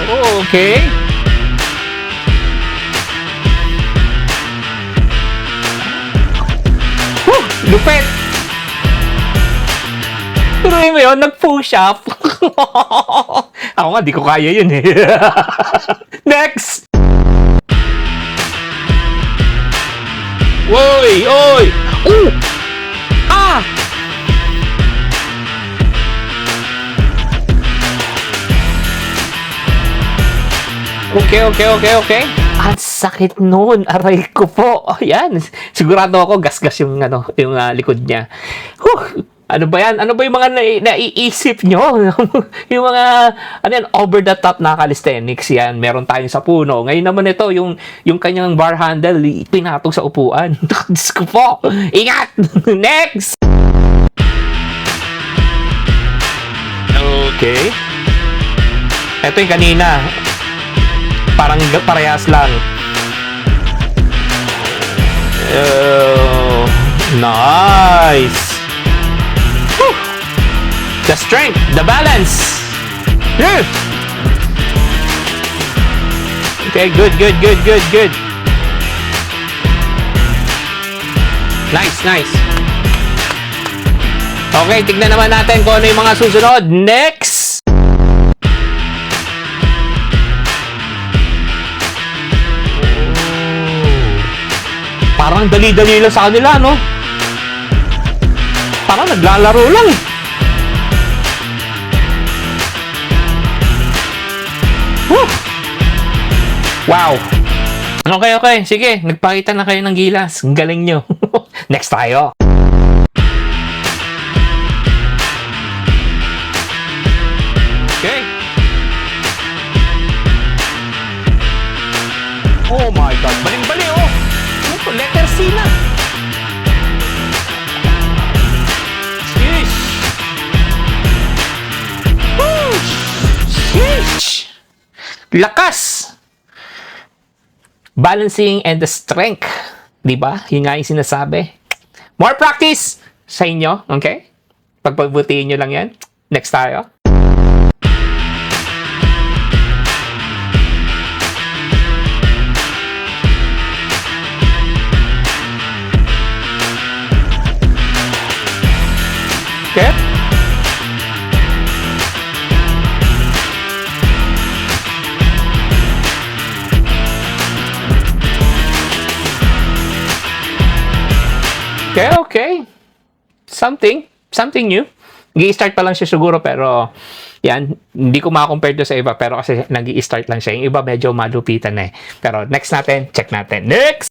Oh, okay. Woo! Lupit! Turuin mo yun, nag-push up. Ako nga, di ko kaya yun eh. Next! Woy! Oy! Ah! Okay. Ang sakit noon. Aray ko po. Ayan. Sigurado ako gasgas yung likod niya. Ano ba yan? Ano ba yung mga naiisip nyo? Yung mga over the top na calisthenics yan. Meron tayong sa puno. Ngayon naman ito, yung kanyang bar handle, pinatong sa upuan. Diyos ko po. Ingat! Next! Okay. Ito yung kanina. Parang parehas lang. Nice! Woo! The strength, the balance. Yeah. Okay, good. Nice. Okay, tignan naman natin kung ano yung mga susunod. Next! Parang dali-dali lang sa kanila, no? Parang naglalaro lang. Woo! Wow! Okay. Sige, nagpakita na kayo ng gilas. Ang galing nyo. Next tayo. Okay. Oh my God. Baling-bali, oh! Letter C na. Sheesh. Woo! Sheesh. Lakas. Balancing and the strength. Diba? Yun nga yung sinasabi. More practice sa inyo. Okay? Pagpagbutihin nyo lang yan. Next tayo. Okay. Okay. Something new. Nag-i-start pa lang siya siguro, pero yan, hindi ko makakompare to sa iba, pero kasi nag-i-start lang siya. Yung iba medyo malupitan na eh. Pero next natin, check natin. Next!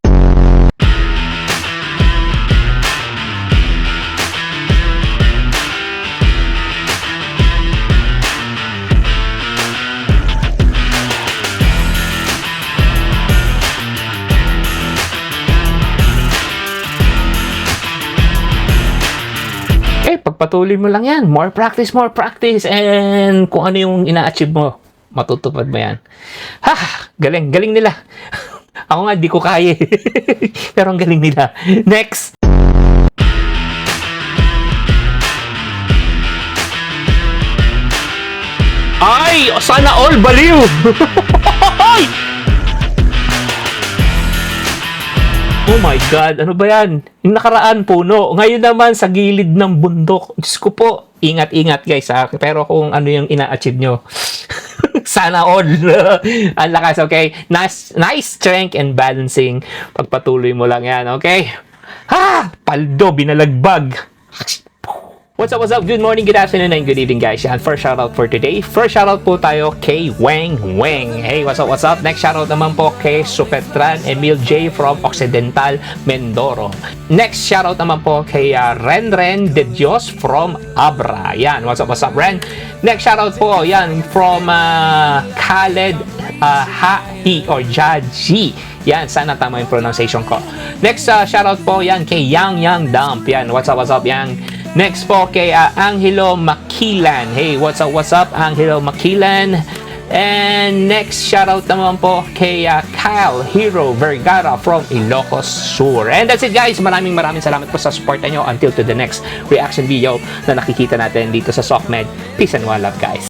Pagpatuloy mo lang yan. More practice. And kung ano yung ina-achieve mo, matutupad mo yan. Galing nila. Ako nga, di ko kaya. Pero ang galing nila. Next! Ay! Sana all baliw! Oh my God, ano ba yan? Yung nakaraan, puno. Ngayon naman, sa gilid ng bundok. Diyos ko po, ingat guys ha. Pero kung ano yung ina-achieve nyo, sana all. Ang lakas, okay? Nice strength and balancing. Pagpatuloy mo lang yan, okay? Paldo, binalagbag. What's up? Good morning, good afternoon, and good evening, guys. Yan, first shoutout for today. First shoutout po tayo kay Weng. Hey, what's up? Next shoutout naman po kay Supetran Emil J. from Occidental, Mindoro. Next shoutout naman po kay Ren de Dios from Abra. Yan, what's up, Ren? Next shoutout po, yan, from Khaled Hahi or Jaji. Yan, sana tama yung pronunciation ko. Next shoutout po, yan, kay Yang Dump. Yan, what's up, Yang? Next po kay Angelo Makilan. Hey, what's up, Angelo Makilan? And next shoutout naman po kay Kyle Hero Vergara from Ilocos Sur. And that's it, guys. Maraming salamat po sa support nyo until to the next reaction video na nakikita natin dito sa SOCMED. Peace and one love, guys.